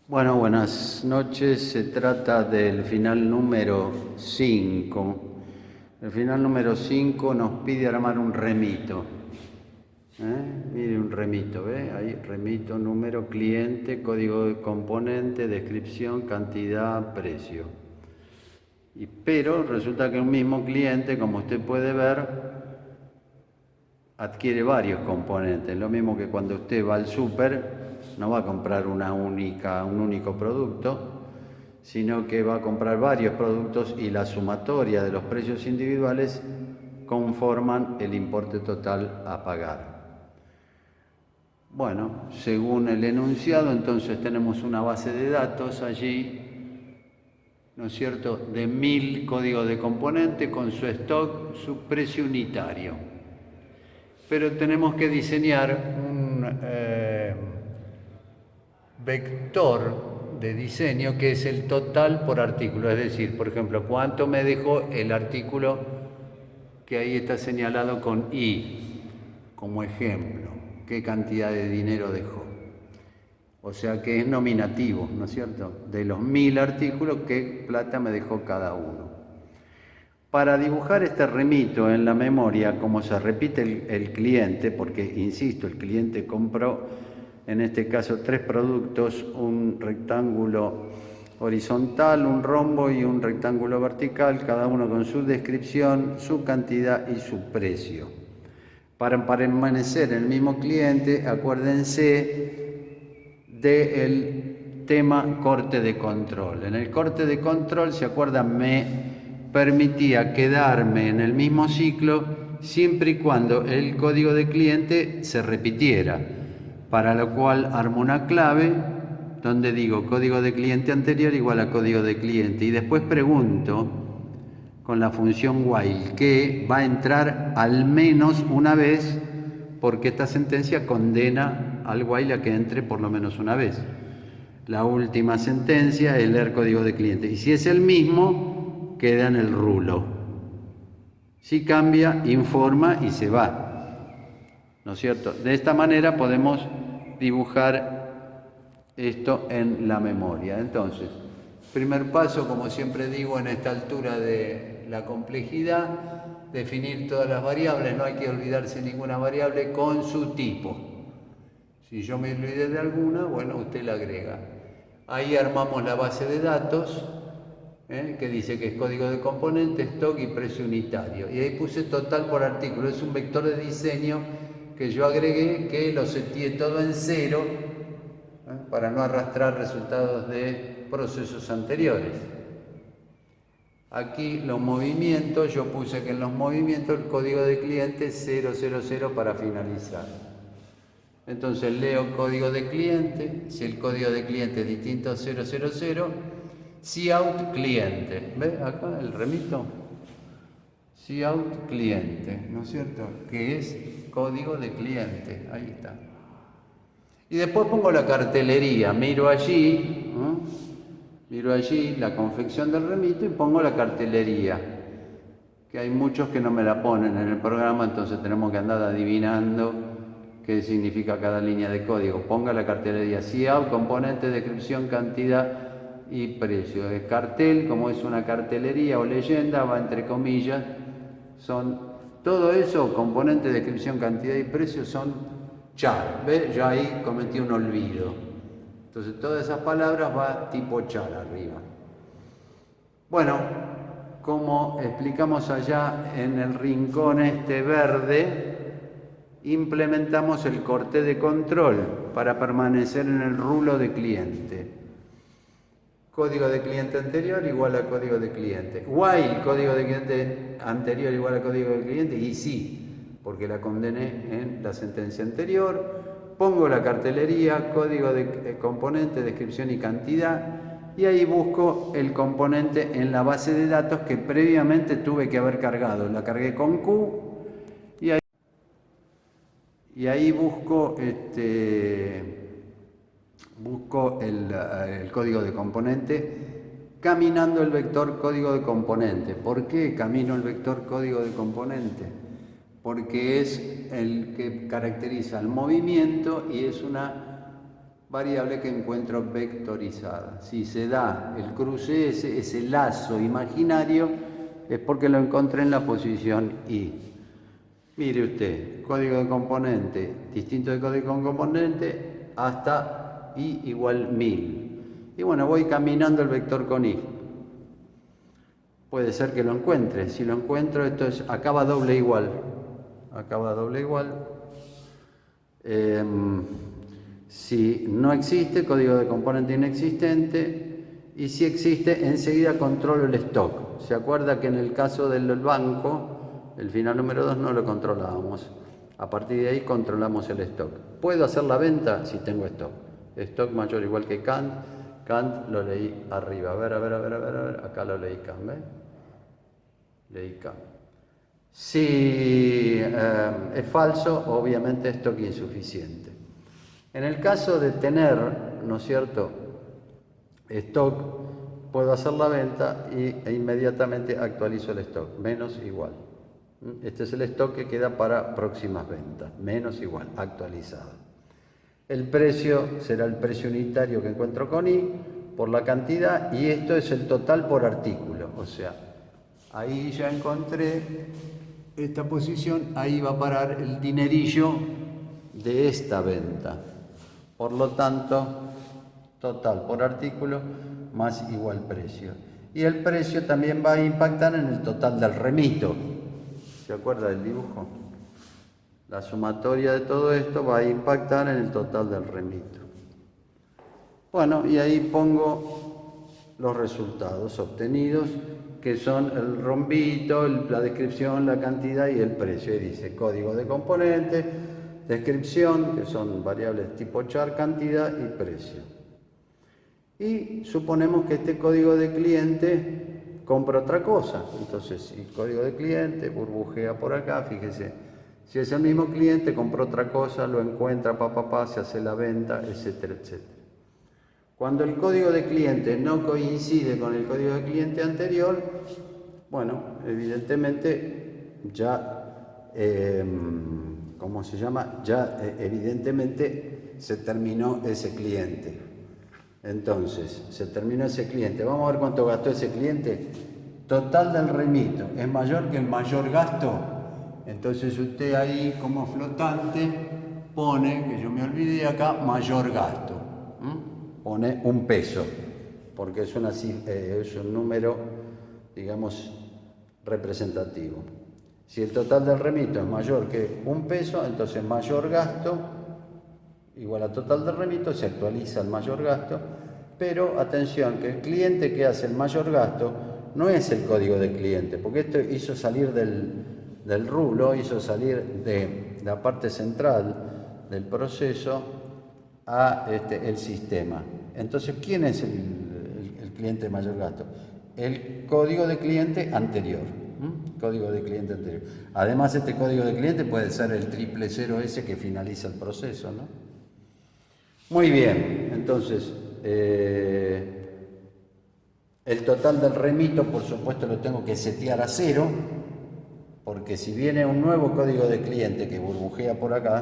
Bueno, buenas noches. Se trata del final número 5. El final número 5 nos pide armar un remito. Mire un remito, ¿ve? Ahí, remito, número, cliente, código de componente, descripción, cantidad, precio. Pero resulta que un mismo cliente, como usted puede ver, adquiere varios componentes. Lo mismo que cuando usted va al súper, no va a comprar un único producto, sino que va a comprar varios productos y la sumatoria de los precios individuales conforman el importe total a pagar. Bueno, según el enunciado, entonces tenemos una base de datos allí, ¿no es cierto?, de 1000 códigos de componente con su stock, su precio unitario. Pero tenemos que diseñar un vector de diseño que es el total por artículo, es decir, por ejemplo, cuánto me dejó el artículo que ahí está señalado con I, como ejemplo, qué cantidad de dinero dejó. O sea que es nominativo, ¿no es cierto? De los 1000 artículos, qué plata me dejó cada uno. Para dibujar este remito en la memoria, como se repite el cliente, porque, insisto, el cliente compró, en este caso, 3 productos, un rectángulo horizontal, un rombo y un rectángulo vertical, cada uno con su descripción, su cantidad y su precio. Para permanecer el mismo cliente, acuérdense del tema corte de control. En el corte de control, ¿se acuerdan? Me permitía quedarme en el mismo ciclo siempre y cuando el código de cliente se repitiera, para lo cual armo una clave donde digo código de cliente anterior igual a código de cliente y después pregunto con la función while que va a entrar al menos una vez porque esta sentencia condena al while a que entre por lo menos una vez. La última sentencia es leer código de cliente y si es el mismo queda en el rulo. Si cambia, informa y se va, ¿no es cierto? De esta manera podemos dibujar esto en la memoria. Entonces, primer paso, como siempre digo, en esta altura de la complejidad, definir todas las variables, no hay que olvidarse ninguna variable con su tipo. Si yo me olvidé de alguna, bueno, usted la agrega. Ahí armamos la base de datos, que dice que es código de componente, stock y precio unitario. Y ahí puse total por artículo. Es un vector de diseño que yo agregué, que lo seteé todo en 0, para no arrastrar resultados de procesos anteriores. Aquí los movimientos, yo puse que en los movimientos el código de cliente es 000 para finalizar. Entonces leo código de cliente, si el código de cliente es distinto a 000, cout cliente. ¿Ve acá el remito? Cout cliente, ¿no es cierto? Que es código de cliente, ahí está. Y después pongo la cartelería, miro allí la confección del remito y pongo la cartelería, que hay muchos que no me la ponen en el programa, entonces tenemos que andar adivinando qué significa cada línea de código. Ponga la cartelería, cout, componente, descripción, cantidad y precio. El cartel, como es una cartelería o leyenda, va entre comillas, todo eso, componente, descripción, cantidad y precio, son char. ¿Ve? Yo ahí cometí un olvido. Entonces todas esas palabras va tipo char arriba. Bueno, como explicamos allá en el rincón este verde, implementamos el corte de control para permanecer en el rulo de cliente. Código de cliente anterior igual a código de cliente. While código de cliente anterior igual a código de cliente, y sí, porque la condené en la sentencia anterior. Pongo la cartelería, código de componente, descripción y cantidad, y ahí busco el componente en la base de datos que previamente tuve que haber cargado. La cargué con Q y ahí busco el código de componente caminando el vector código de componente. ¿Por qué camino el vector código de componente? Porque es el que caracteriza el movimiento y es una variable que encuentro vectorizada. Si se da el cruce ese lazo imaginario, es porque lo encontré en la posición I. Mire usted, código de componente, distinto de código de componente, hasta I igual 1000. Y bueno, voy caminando el vector con I. Puede ser que lo encuentre. Si lo encuentro, esto es, acaba doble igual. Acaba doble igual. Si no existe, código de componente inexistente, y si existe, enseguida controlo el stock. ¿Se acuerda que en el caso del banco, el final número 2 no lo controlábamos? A partir de ahí controlamos el stock. ¿Puedo hacer la venta? Si tengo stock. Stock mayor o igual que Kant. Kant lo leí arriba. A ver. Acá lo leí Kant, ¿ves? Leí Kant. Si es falso, obviamente stock insuficiente. En el caso de tener, ¿no es cierto?, stock, puedo hacer la venta e inmediatamente actualizo el stock, menos igual. Este es el stock que queda para próximas ventas, menos igual, actualizado. El precio será el precio unitario que encuentro con I por la cantidad, y esto es el total por artículo, o sea, ahí ya encontré esta posición, ahí va a parar el dinerillo de esta venta. Por lo tanto, total por artículo más igual precio. Y el precio también va a impactar en el total del remito. ¿Se acuerda del dibujo? La sumatoria de todo esto va a impactar en el total del remito. Bueno, y ahí pongo los resultados obtenidos, que son el rombito, la descripción, la cantidad y el precio. Y dice código de componente, descripción, que son variables tipo char, cantidad y precio. Y suponemos que este código de cliente compra otra cosa. Entonces, el código de cliente burbujea por acá, fíjese. Si es el mismo cliente, compró otra cosa, lo encuentra, se hace la venta, etcétera, etcétera. Cuando el código de cliente no coincide con el código de cliente anterior, bueno, evidentemente ya, ¿cómo se llama? Ya evidentemente se terminó ese cliente. Entonces, se terminó ese cliente. Vamos a ver cuánto gastó ese cliente. Total del remito es mayor que el mayor gasto. Entonces usted ahí como flotante pone, que yo me olvidé acá, mayor gasto. Pone un peso, porque es un número, digamos, representativo. Si el total del remito es mayor que un peso, entonces mayor gasto igual a total del remito, se actualiza el mayor gasto, pero atención, que el cliente que hace el mayor gasto no es el código de cliente, porque esto hizo salir del rublo, hizo salir de la parte central del proceso a el sistema. Entonces, ¿quién es el cliente de mayor gasto? El código de cliente anterior. Código de cliente anterior. Además, este código de cliente puede ser el 000 ese que finaliza el proceso, ¿no? Muy bien, entonces, el total del remito, por supuesto, lo tengo que setear a 0, porque si viene un nuevo código de cliente que burbujea por acá,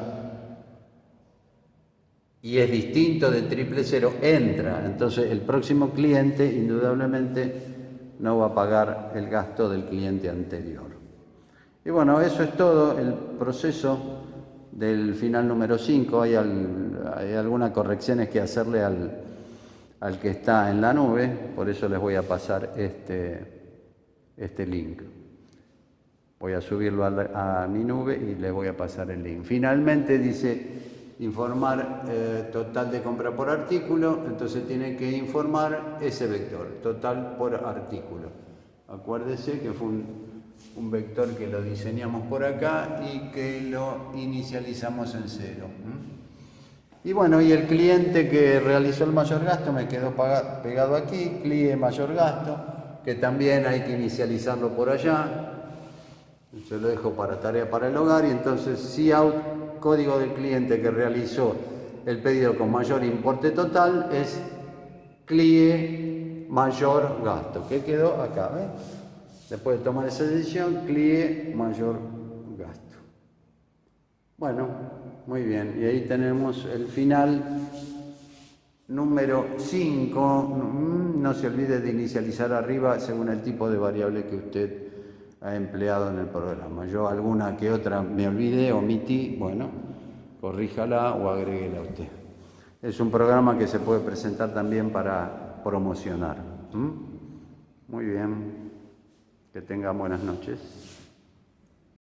y es distinto de 000, entra. Entonces el próximo cliente indudablemente no va a pagar el gasto del cliente anterior. Y bueno, eso es todo el proceso del final número 5. Hay algunas correcciones que hacerle al que está en la nube, por eso les voy a pasar este link. Voy a subirlo a mi nube y les voy a pasar el link. Finalmente dice informar total de compra por artículo, entonces tiene que informar ese vector, total por artículo. Acuérdese que fue un vector que lo diseñamos por acá y que lo inicializamos en 0. Y bueno, y el cliente que realizó el mayor gasto me quedó pegado aquí, CLIE mayor gasto, que también hay que inicializarlo por allá. Se lo dejo para tarea para el hogar, y entonces cout, código del cliente que realizó el pedido con mayor importe total, es CLIE mayor gasto, que quedó acá, ¿ves? Después de tomar esa decisión, CLIE mayor gasto. Bueno, muy bien, y ahí tenemos el final Número 5, no se olvide de inicializar arriba según el tipo de variable que usted ha empleado en el programa. Yo alguna que otra me olvidé, omití, bueno, corríjala o agréguela usted. Es un programa que se puede presentar también para promocionar. Muy bien, que tengan buenas noches.